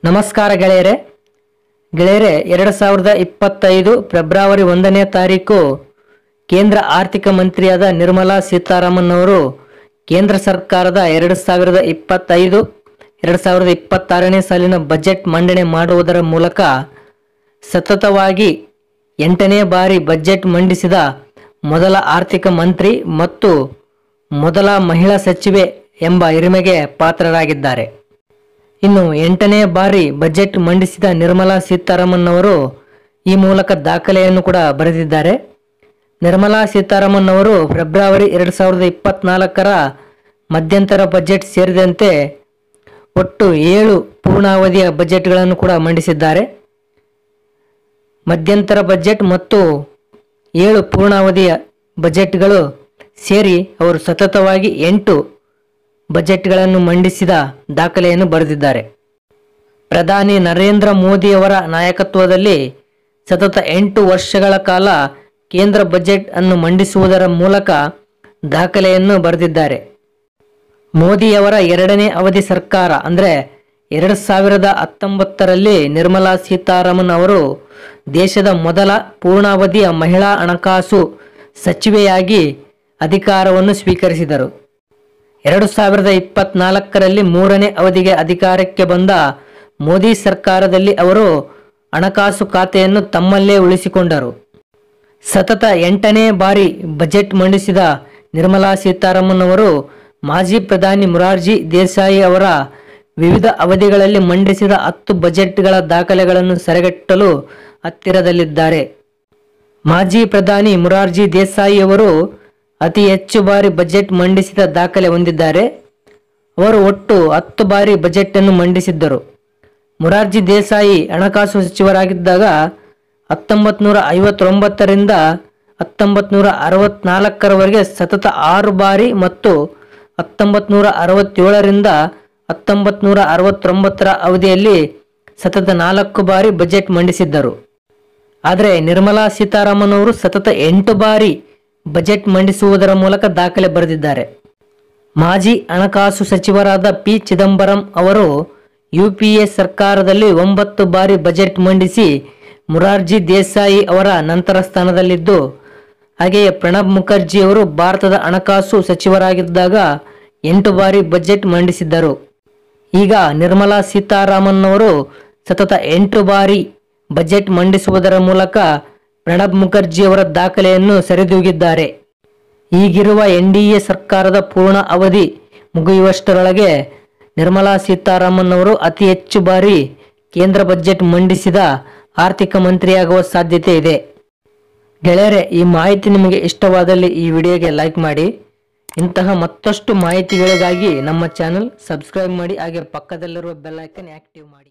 ನಮಸ್ಕಾರ ಗೆಳೆಯರೆ. 2025 ಫೆಬ್ರವರಿ 1ನೇ ತಾರೀಕು ಕೇಂದ್ರ ಆರ್ಥಿಕ ಮಂತ್ರಿಯಾದ ನಿರ್ಮಲಾ ಸೀತಾರಾಮನ್ ಅವರು ಕೇಂದ್ರ ಸರ್ಕಾರದ 2025-2026ನೇ ಸಾಲಿನ ಬಜೆಟ್ ಮಂಡನೆ ಮಾಡುವುದರ ಮೂಲಕ ಸತತವಾಗಿ 8ನೇ ಬಾರಿ ಬಜೆಟ್ ಮಂಡಿಸಿದ ಮೊದಲ ಆರ್ಥಿಕ ಮಂತ್ರಿ ಮತ್ತು ಮೊದಲ ಮಹಿಳಾ ಸಚಿವೆ ಎಂಬ ಹಿರಿಮೆಗೆ ಪಾತ್ರರಾಗಿದ್ದಾರೆ. ಇನ್ನು 8ನೇ ಬಾರಿ ಬಜೆಟ್ ಮಂಡಿಸಿದ ನಿರ್ಮಲಾ ಸೀತಾರಾಮನ್ ಅವರು ಈ ಮೂಲಕ ದಾಖಲೆಯನ್ನು ಕೂಡ ಬರೆದಿದ್ದಾರೆ. ನಿರ್ಮಲಾ ಸೀತಾರಾಮನ್ ಅವರು ಫೆಬ್ರವರಿ 2024ರ ಮಧ್ಯಂತರ ಬಜೆಟ್ ಸೇರಿದಂತೆ ಒಟ್ಟು 7 ಪೂರ್ಣಾವಧಿಯ ಬಜೆಟ್ಗಳನ್ನು ಕೂಡ ಮಂಡಿಸಿದ್ದಾರೆ. ಮಧ್ಯಂತರ ಬಜೆಟ್ ಮತ್ತು 7 ಪೂರ್ಣಾವಧಿಯ ಬಜೆಟ್ಗಳು ಸೇರಿ ಅವರು ಸತತವಾಗಿ 8 ಬಜೆಟ್ಗಳನ್ನು ಮಂಡಿಸಿದ ದಾಖಲೆಯನ್ನು ಬರೆದಿದ್ದಾರೆ. ಪ್ರಧಾನಿ ನರೇಂದ್ರ ಮೋದಿಯವರ ನಾಯಕತ್ವದಲ್ಲಿ ಸತತ 8 ವರ್ಷಗಳ ಕಾಲ ಕೇಂದ್ರ ಬಜೆಟ್ ಅನ್ನು ಮಂಡಿಸುವುದರ ಮೂಲಕ ದಾಖಲೆಯನ್ನು ಬರೆದಿದ್ದಾರೆ. ಮೋದಿಯವರ 2ನೇ ಅವಧಿ ಸರ್ಕಾರ ಅಂದರೆ 2019ರಲ್ಲಿ ನಿರ್ಮಲಾ ಸೀತಾರಾಮನ್ ಅವರು ದೇಶದ ಮೊದಲ ಪೂರ್ಣಾವಧಿಯ ಮಹಿಳಾ ಹಣಕಾಸು ಸಚಿವೆಯಾಗಿ ಅಧಿಕಾರವನ್ನು ಸ್ವೀಕರಿಸಿದರು. 2024ರಲ್ಲಿ 3ನೇ ಅವಧಿಗೆ ಅಧಿಕಾರಕ್ಕೆ ಬಂದ ಮೋದಿ ಸರ್ಕಾರದಲ್ಲಿ ಅವರು ಹಣಕಾಸು ಖಾತೆಯನ್ನು ತಮ್ಮಲ್ಲೇ ಉಳಿಸಿಕೊಂಡರು. ಸತತ 8ನೇ ಬಾರಿ ಬಜೆಟ್ ಮಂಡಿಸಿದ ನಿರ್ಮಲಾ ಸೀತಾರಾಮನ್ ಅವರು ಮಾಜಿ ಪ್ರಧಾನಿ ಮೊರಾರ್ಜಿ ದೇಸಾಯಿ ಅವರ ವಿವಿಧ ಅವಧಿಗಳಲ್ಲಿ ಮಂಡಿಸಿದ 10 ಬಜೆಟ್ಗಳ ದಾಖಲೆಗಳನ್ನು ಸೆರೆಗಟ್ಟಲು ಹತ್ತಿರದಲ್ಲಿದ್ದಾರೆ. ಮಾಜಿ ಪ್ರಧಾನಿ ಮೊರಾರ್ಜಿ ದೇಸಾಯಿ ಅವರು ಅತಿ ಹೆಚ್ಚು ಬಾರಿ ಬಜೆಟ್ ಮಂಡಿಸಿದ ದಾಖಲೆ ಹೊಂದಿದ್ದಾರೆ. ಅವರು ಒಟ್ಟು 10 ಬಾರಿ ಬಜೆಟ್ ಅನ್ನು ಮಂಡಿಸಿದ್ದರು. ಮೊರಾರ್ಜಿ ದೇಸಾಯಿ ಹಣಕಾಸು ಸಚಿವರಾಗಿದ್ದಾಗ 1959ರಿಂದ 1964ರವರೆಗೆ ಸತತ 6 ಬಾರಿ ಮತ್ತು 1967ರಿಂದ 1969ರ ಅವಧಿಯಲ್ಲಿ ಸತತ 4 ಬಾರಿ ಬಜೆಟ್ ಮಂಡಿಸಿದ್ದರು. ಆದರೆ ನಿರ್ಮಲಾ ಸೀತಾರಾಮನ್ ಅವರು ಸತತ 8 ಬಾರಿ ಬಜೆಟ್ ಮಂಡಿಸುವುದರ ಮೂಲಕ ದಾಖಲೆ ಬರೆದಿದ್ದಾರೆ. ಮಾಜಿ ಹಣಕಾಸು ಸಚಿವರಾದ ಪಿ ಚಿದಂಬರಂ ಅವರು ಯುಪಿಎ ಸರ್ಕಾರದಲ್ಲಿ 9 ಬಾರಿ ಬಜೆಟ್ ಮಂಡಿಸಿ ಮೊರಾರ್ಜಿ ದೇಸಾಯಿ ಅವರ ನಂತರ ಸ್ಥಾನದಲ್ಲಿದ್ದು, ಹಾಗೆಯೇ ಪ್ರಣಬ್ ಮುಖರ್ಜಿ ಅವರು ಭಾರತದ ಹಣಕಾಸು ಸಚಿವರಾಗಿದ್ದಾಗ 8 ಬಾರಿ ಬಜೆಟ್ ಮಂಡಿಸಿದ್ದರು. ಈಗ ನಿರ್ಮಲಾ ಸೀತಾರಾಮನ್ ಅವರು ಸತತ 8 ಬಾರಿ ಬಜೆಟ್ ಮಂಡಿಸುವುದರ ಮೂಲಕ ಪ್ರಣಬ್ ಮುಖರ್ಜಿ ಅವರ ದಾಖಲೆಯನ್ನು ಸರಿದೂಗಿದ್ದಾರೆ. ಈಗಿರುವ ಎನ್ಡಿಎ ಸರ್ಕಾರದ ಪೂರ್ಣ ಅವಧಿ ಮುಗಿಯುವಷ್ಟರೊಳಗೆ ನಿರ್ಮಲಾ ಸೀತಾರಾಮನ್ ಅವರು ಅತಿ ಹೆಚ್ಚು ಬಾರಿ ಕೇಂದ್ರ ಬಜೆಟ್ ಮಂಡಿಸಿದ ಆರ್ಥಿಕ ಮಂತ್ರಿಯಾಗುವ ಸಾಧ್ಯತೆ ಇದೆ. ಗೆಳೆಯರೆ, ಈ ಮಾಹಿತಿ ನಿಮಗೆ ಇಷ್ಟವಾದಲ್ಲಿ ಈ ವಿಡಿಯೋಗೆ ಲೈಕ್ ಮಾಡಿ. ಇಂತಹ ಮತ್ತಷ್ಟು ಮಾಹಿತಿಗಳಿಗಾಗಿ ನಮ್ಮ ಚಾನಲ್ ಸಬ್ಸ್ಕ್ರೈಬ್ ಮಾಡಿ, ಹಾಗೆ ಪಕ್ಕದಲ್ಲಿರುವ ಬೆಲ್ ಐಕಾನ್ ಆಕ್ಟಿವ್ ಮಾಡಿ.